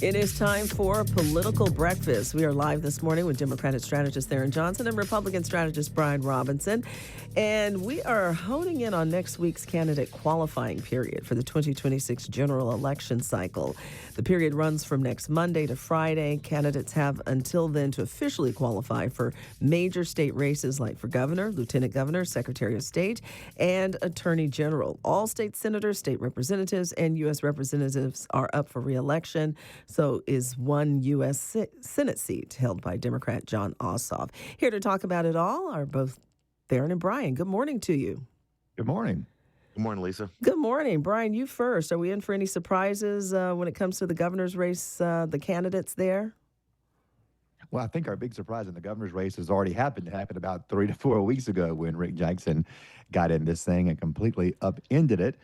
It is time for Political Breakfast. We are live this morning with Democratic strategist Tharon Johnson and Republican strategist Brian Robinson. And we are honing in on next week's candidate qualifying period for the 2026 general election cycle. The period runs from next Monday to Friday. Candidates have until then to officially qualify for major state races like for governor, lieutenant governor, secretary of state, and attorney general. All state senators, state representatives, and U.S. representatives are up for re-election. So is one U.S. Senate seat held by Democrat Jon Ossoff. Here to talk about it all are both Tharon and Brian. Good morning to you. Good morning. Good morning, Lisa. Good morning. Brian, you first. Are we in for any surprises when it comes to the governor's race, the candidates there? Well, I think our big surprise in the governor's race has already happened. It happened about 3 to 4 weeks ago when Rick Jackson got in this thing and completely upended it.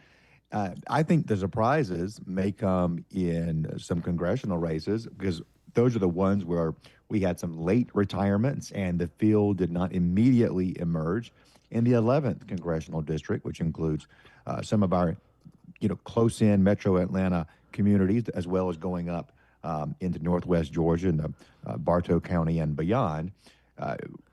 I think the surprises may come in some congressional races because those are the ones where we had some late retirements and the field did not immediately emerge. In the 11th congressional district, which includes some of our, close-in metro Atlanta communities, as well as going up into northwest Georgia and Bartow County and beyond.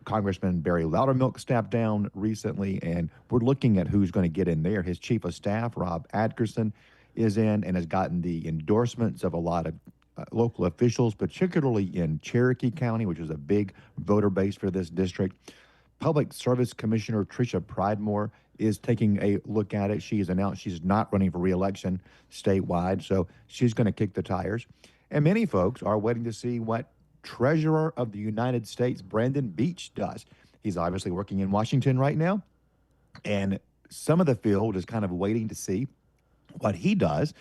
Congressman Barry Loudermilk stepped down recently, and we're looking at who's going to get in there. His chief of staff, Rob Atkerson, is in and has gotten the endorsements of a lot of local officials, particularly in Cherokee County, which is a big voter base for this district. Public Service Commissioner Tricia Pridemore is taking a look at it. She has announced she's not running for re-election statewide, so she's going to kick the tires. And many folks are waiting to see what Treasurer of the United States, Brandon Beach, does. He's obviously working in Washington right now, and some of the field is kind of waiting to see what he does,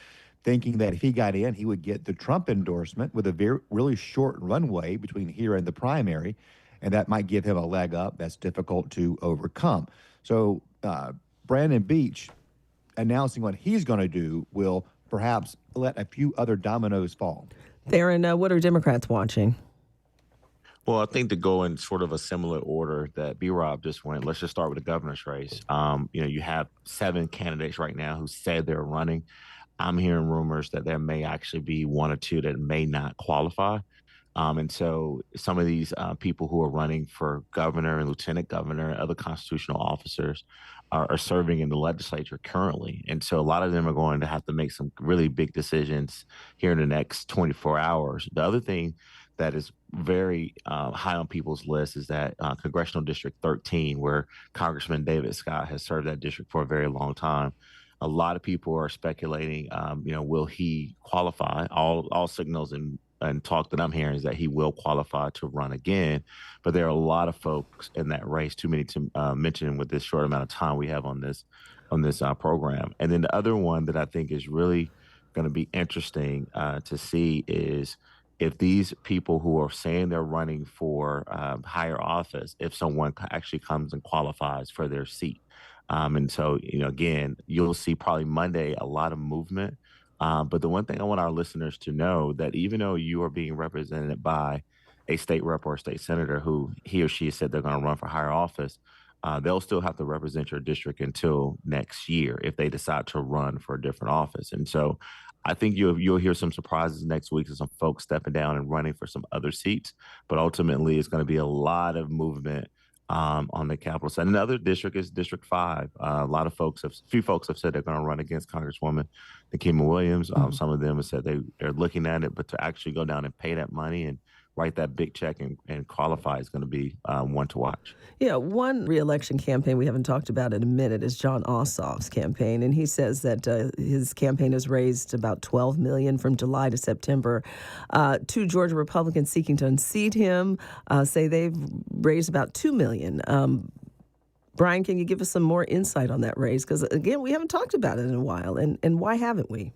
thinking that if he got in, he would get the Trump endorsement with a really short runway between here and the primary, and that might give him a leg up that's difficult to overcome. So Brandon Beach announcing what he's going to do will perhaps let a few other dominoes fall. Tharon, what are Democrats watching? Well, I think to go in sort of a similar order that B-Rob just went, let's just start with the governor's race. You have 7 candidates right now who said they're running. I'm hearing rumors that there may actually be 1 or 2 that may not qualify. And so some of these people who are running for governor and lieutenant governor and other constitutional officers are serving in the legislature currently. And so a lot of them are going to have to make some really big decisions here in the next 24 hours. The other thing that is very high on people's list is that Congressional District 13, where Congressman David Scott has served that district for a very long time. A lot of people are speculating, will he qualify? All signals and talk that I'm hearing is that he will qualify to run again. But there are a lot of folks in that race, too many to mention with this short amount of time we have on this program. And then the other one that I think is really going to be interesting to see is if these people who are saying they're running for higher office, if someone actually comes and qualifies for their seat. And so, again, you'll see probably Monday a lot of movement. But the one thing I want our listeners to know that even though you are being represented by a state rep or a state senator who he or she said they're going to run for higher office, they'll still have to represent your district until next year if they decide to run for a different office. And so I think you'll hear some surprises next week of some folks stepping down and running for some other seats. But ultimately, it's going to be a lot of movement on the Capitol side. Another district is District 5. A few folks have said they're going to run against Congresswoman Nikema Williams. Some of them have said they're looking at it, but to actually go down and pay that money and write that big check and qualify is going to be one to watch. Yeah, one re-election campaign we haven't talked about in a minute is Jon Ossoff's campaign, and he says that his campaign has raised about $12 million from July to September. 2 Georgia Republicans seeking to unseat him say they've raised about $2 million. Brian, can you give us some more insight on that raise? Because, again, we haven't talked about it in a while, and why haven't we?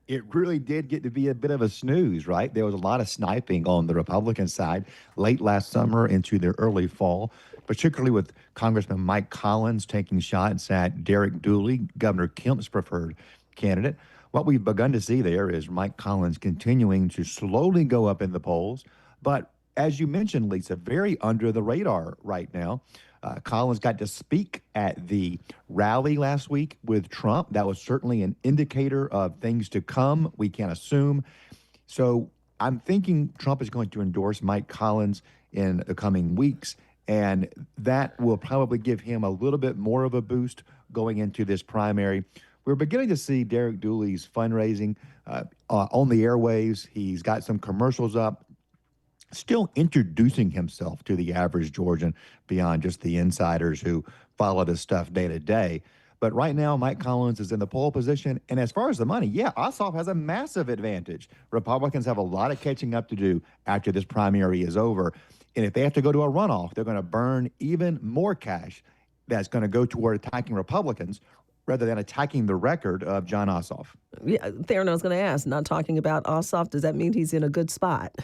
It really did get to be a bit of a snooze, right? There was a lot of sniping on the Republican side late last summer into the early fall, particularly with Congressman Mike Collins taking shots at Derek Dooley, Governor Kemp's preferred candidate. What we've begun to see there is Mike Collins continuing to slowly go up in the polls, but as you mentioned, Lisa, very under the radar right now. Collins got to speak at the rally last week with Trump. That was certainly an indicator of things to come. We can assume. So I'm thinking Trump is going to endorse Mike Collins in the coming weeks, and that will probably give him a little bit more of a boost going into this primary. We're beginning to see Derek Dooley's fundraising on the airwaves. He's got some commercials up, still introducing himself to the average Georgian beyond just the insiders who follow this stuff day to day. But right now, Mike Collins is in the pole position. And as far as the money, yeah, Ossoff has a massive advantage. Republicans have a lot of catching up to do after this primary is over. And if they have to go to a runoff, they're going to burn even more cash that's going to go toward attacking Republicans rather than attacking the record of Jon Ossoff. Yeah, Tharon, I was going to ask, not talking about Ossoff, does that mean he's in a good spot?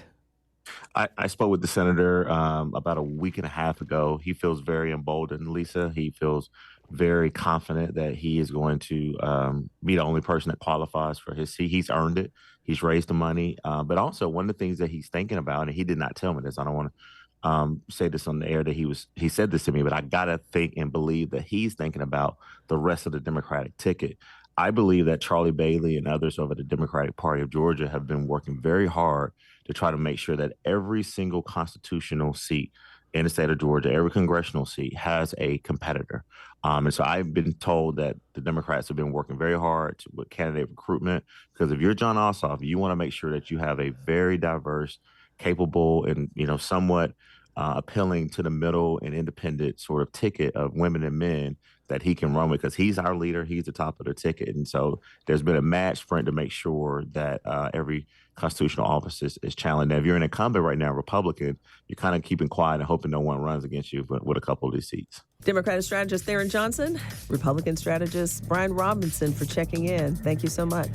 I spoke with the senator about a week and a half ago. He feels very emboldened, Lisa. He feels very confident that he is going to be the only person that qualifies for his seat. He's earned it. He's raised the money. But also one of the things that he's thinking about, and he did not tell me this, I don't want to say this on the air that he said this to me, but I got to think and believe that he's thinking about the rest of the Democratic ticket. I believe that Charlie Bailey and others over the Democratic Party of Georgia have been working very hard to try to make sure that every single constitutional seat in the state of Georgia, every congressional seat has a competitor. And so I've been told that the Democrats have been working very hard with candidate recruitment, because if you're Jon Ossoff, you want to make sure that you have a very diverse, capable, and somewhat appealing to the middle and independent sort of ticket of women and men that he can run with, because he's our leader. He's the top of the ticket. And so there's been a mad sprint to make sure that every constitutional office is challenged. Now, if you're an incumbent right now, Republican, you're kind of keeping quiet and hoping no one runs against you with a couple of these seats. Democratic strategist Tharon Johnson, Republican strategist Brian Robinson for checking in. Thank you so much.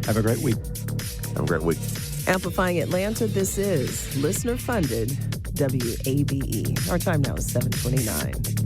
Have a great week. Have a great week. Amplifying Atlanta, this is listener-funded WABE. Our time now is 7:29.